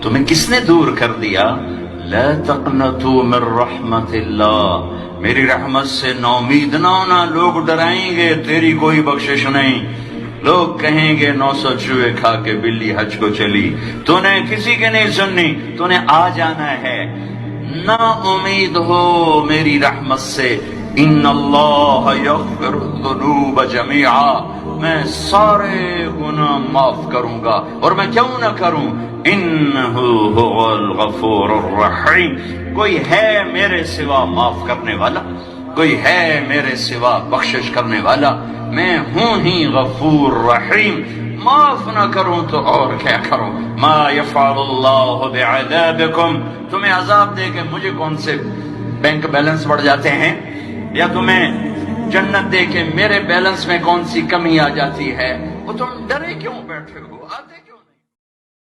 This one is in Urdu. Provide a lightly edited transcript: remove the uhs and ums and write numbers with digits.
تمہیں کس نے دور کر دیا؟ لا تقنطوا من رحمت اللہ، میری رحمت سے نومید نہ ہونا. لوگ ڈرائیں گے تیری کوئی بخشش نہیں، لوگ کہیں گے 900 چوہے کھا کے بلی حج کو چلی، تو نے کسی کی نہیں سننی، تو نے آ جانا ہے. نہ امید ہو میری رحمت سے. ان اللہ یغفر الذنوب جميعا، میں سارے گناہ معاف کروں گا، اور میں کیوں نہ کروں. انہ هو الغفور الرحیم، کوئی ہے میرے سوا معاف کرنے والا، کوئی ہے میرے سوا بخشش کرنے والا، میں ہوں ہی غفور رحیم. معاف نہ کروں تو اور کیا کروں. ما یفعل اللہ بعذابکم، تمہیں عذاب دے کے مجھے کون سے بینک بیلنس بڑھ جاتے ہیں، یا تمہیں جنت دے کے میرے بیلنس میں کون سی کمی آ جاتی ہے. وہ تم ڈرے کیوں بیٹھے ہو؟ آتے